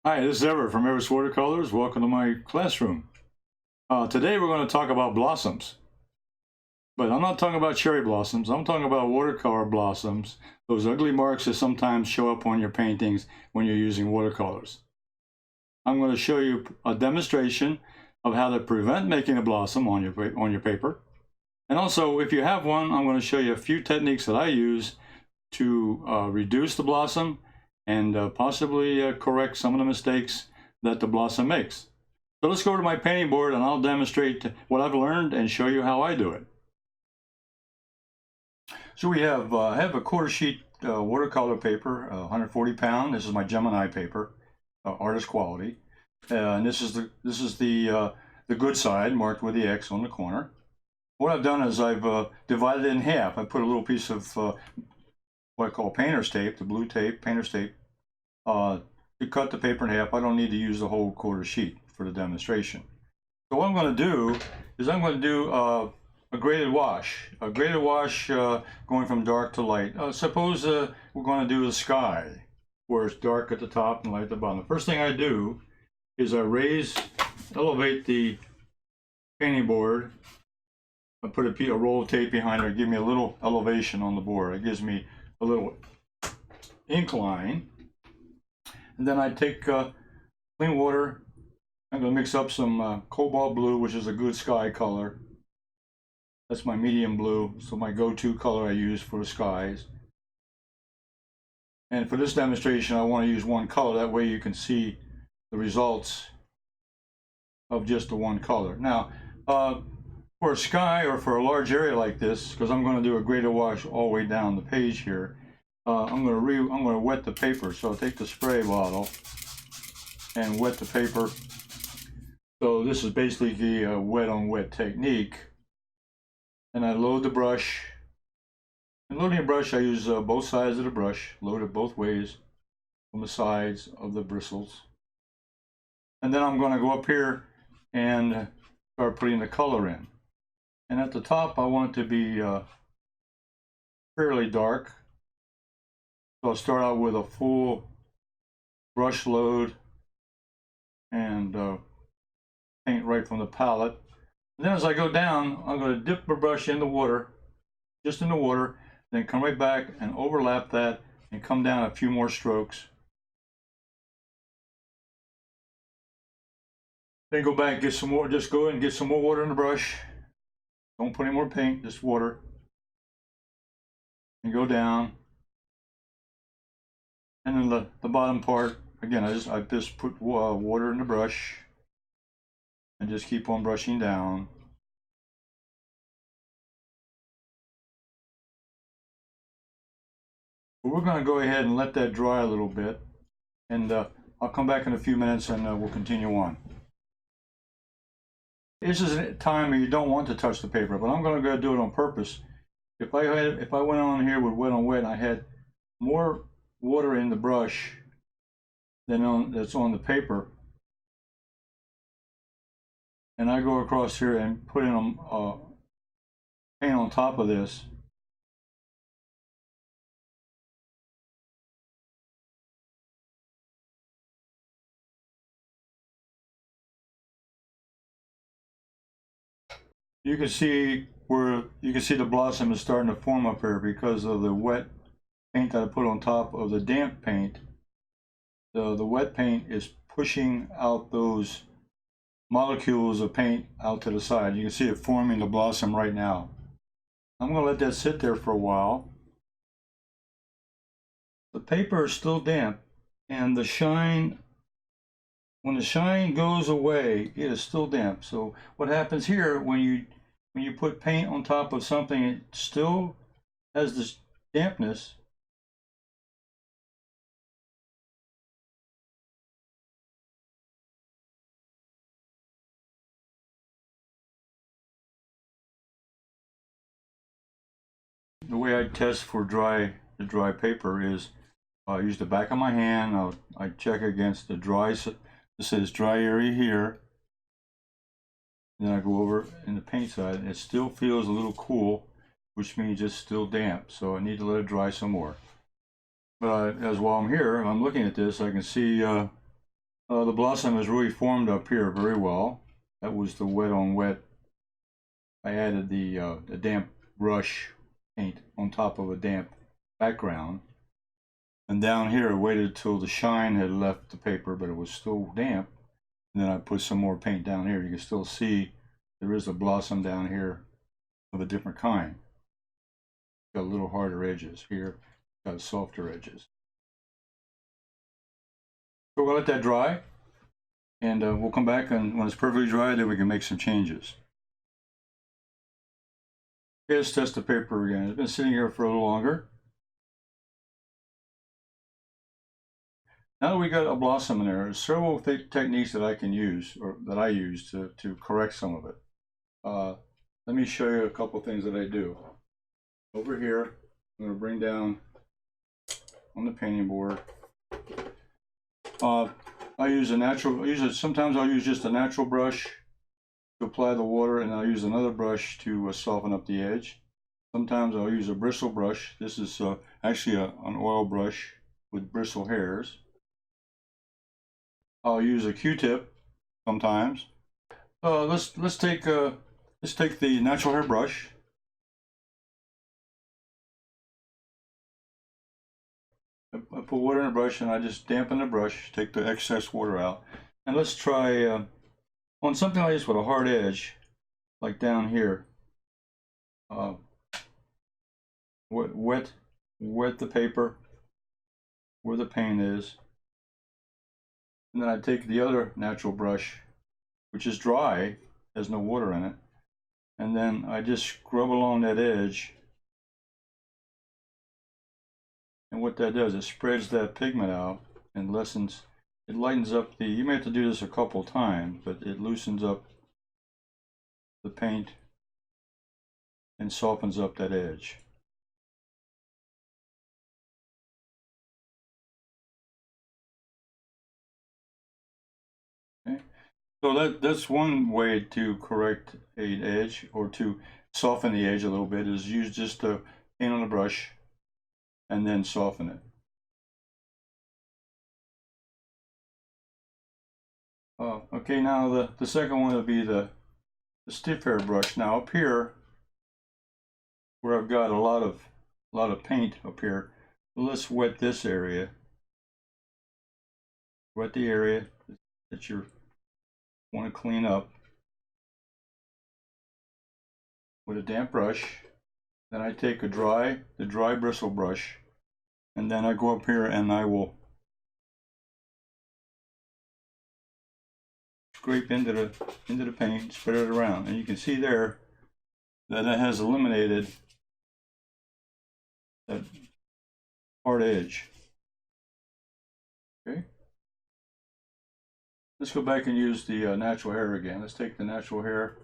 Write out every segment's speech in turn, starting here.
Hi, this is Everett from Everett's Watercolors. Welcome to my classroom. Today we're going to talk about blossoms. But I'm not talking about cherry blossoms. I'm talking about watercolor blossoms. Those ugly marks that sometimes show up on your paintings when you're using watercolors. I'm going to show you a demonstration of how to prevent making a blossom on your paper. And also, if you have one, I'm going to show you a few techniques that I use to reduce the blossom and possibly correct some of the mistakes that the blossom makes. So let's go to my painting board and I'll demonstrate what I've learned and show you how I do it. So we have I have a quarter sheet watercolor paper, 140 pound. This is my Gemini paper, artist quality, and this is the good side marked with the X on the corner. What I've done is I've divided it in half. I put a little piece of what I call painter's tape, the blue tape, painter's tape, to cut the paper in half. I don't need to use the whole quarter sheet for the demonstration. So what I'm going to do is I'm going to do a graded wash. A graded wash going from dark to light. Suppose we're going to do the sky, where it's dark at the top and light at the bottom. The first thing I do is I elevate the painting board. I put a roll of tape behind it, give me a little elevation on the board. It gives me a little incline. And then I take clean water. I'm going to mix up some cobalt blue, which is a good sky color. That's my medium blue, so my go-to color I use for the skies. And for this demonstration, I want to use one color. That way you can see the results of just the one color. Now, for a sky or for a large area like this, because I'm going to do a graded wash all the way down the page here, I'm going to wet the paper. So I'll take the spray bottle and wet the paper. So this is basically the wet on wet technique. And I load the brush. And loading the brush, I use both sides of the brush, load it both ways on the sides of the bristles. And then I'm going to go up here and start putting the color in. And at the top, I want it to be fairly dark. So I'll start out with a full brush load and paint right from the palette. And then as I go down, I'm going to dip the brush in the water, just in the water, then come right back and overlap that and come down a few more strokes. Then go back, get some more, just go ahead and get some more water in the brush. Don't put any more paint, just water. And go down. And then the bottom part, again, I just put water in the brush and just keep on brushing down. But we're going to go ahead and let that dry a little bit, and I'll come back in a few minutes and we'll continue on. This is a time where you don't want to touch the paper, but I'm going to go do it on purpose. If I went on here with wet on wet and I had more water in the brush than that's on the paper, and I go across here and put in paint on top of this, you can see the blossom is starting to form up here because of the wet paint that I put on top of the damp paint. The wet paint is pushing out those molecules of paint out to the side. You can see it forming the blossom right now. I'm going to let that sit there for a while. The paper is still damp, and the shine, when the shine goes away, it is still damp. So what happens here, when you put paint on top of something, it still has this dampness. The way I test for the dry paper is I use the back of my hand. I check against the dry. This says dry area here. Then I go over in the paint side, and it still feels a little cool, which means it's still damp. So I need to let it dry some more. But as while I'm here, I'm looking at this, I can see The blossom is really formed up here very well. That was the wet on wet. I added the damp brush paint on top of a damp background. And down here, I waited till the shine had left the paper, but it was still damp. And then I put some more paint down here. You can still see there is a blossom down here of a different kind. Got a little harder edges here, got softer edges. So we'll let that dry, and we'll come back, and when it's perfectly dry, then we can make some changes. Okay, let's test the paper again. It's been sitting here for a little longer. Now that we got a blossom in there, there's several techniques that I can use, or that I use to correct some of it. Let me show you a couple things that I do. Over here, I'm going to bring down on the painting board. I use a natural, sometimes I'll use just a natural brush to apply the water, and I'll use another brush to soften up the edge. Sometimes I'll use a bristle brush. This is actually an oil brush with bristle hairs. I'll use a Q-tip sometimes. Let's take the natural hair brush. I put water in a brush and I just dampen the brush, take the excess water out. And let's try on something like this with a hard edge, like down here. Wet the paper where the paint is. And then I take the other natural brush, which is dry, has no water in it, and then I just scrub along that edge. And what that does, it spreads that pigment out and it lightens up the, you may have to do this a couple times, but it loosens up the paint and softens up that edge. Okay. So that's one way to correct an edge, or to soften the edge a little bit, is use just the paint on the brush and then soften it. Okay, now the second one will be the stiff hair brush. Now up here, where I've got a lot of paint up here, let's wet this area. Wet the area that you want to clean up with a damp brush. Then I take the dry bristle brush, and then I go up here and I will scrape into the paint, spread it around, and you can see there that it has eliminated that hard edge. Okay, let's go back and use the natural hair again. Let's take the natural hair.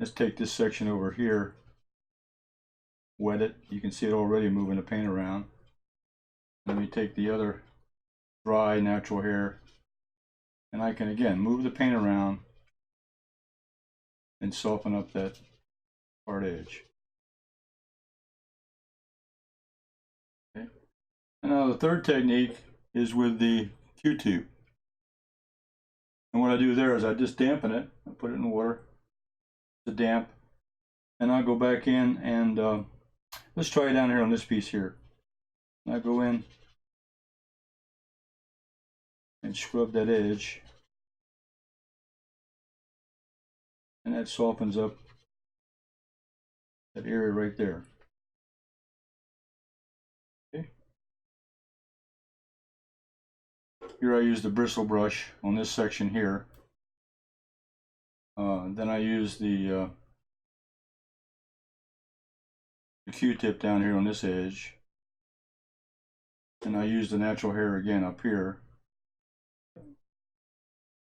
Let's take this section over here, wet it. You can see it already moving the paint around. Let me take the other dry natural hair, and I can again move the paint around and soften up that hard edge. Okay. And now the third technique is with the Q-tip. And what I do there is I just dampen it. I put it in water to damp, and I'll go back in and let's try it down here on this piece here. I go in and scrub that edge, and that softens up that area right there. Okay. Here I use the bristle brush on this section here. Then I use the Q-tip down here on this edge, and I use the natural hair again up here.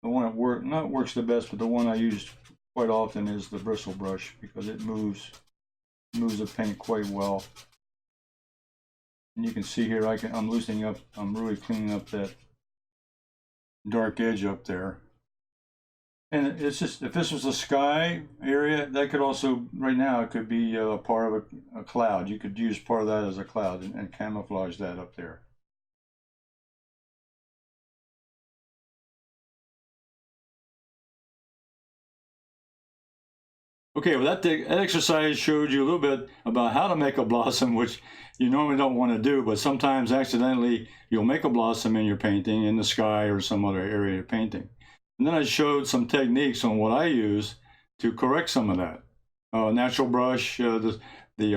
The one that not works the best, but the one I use quite often is the bristle brush, because it moves the paint quite well. And you can see here I'm loosening up, I'm really cleaning up that dark edge up there. And it's just, if this was a sky area, that could also, right now, it could be part of a cloud. You could use part of that as a cloud and camouflage that up there. Okay, well that exercise showed you a little bit about how to make a blossom, which you normally don't want to do, but sometimes accidentally you'll make a blossom in your painting, in the sky or some other area you're painting. And then I showed some techniques on what I use to correct some of that. Natural brush, the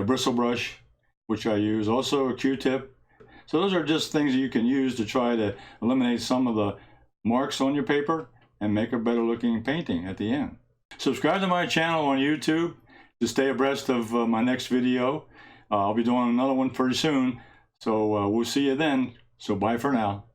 bristle brush, which I use, also a Q-tip. So those are just things that you can use to try to eliminate some of the marks on your paper and make a better looking painting at the end. Subscribe to my channel on YouTube to stay abreast of my next video. I'll be doing another one pretty soon, so we'll see you then. So bye for now.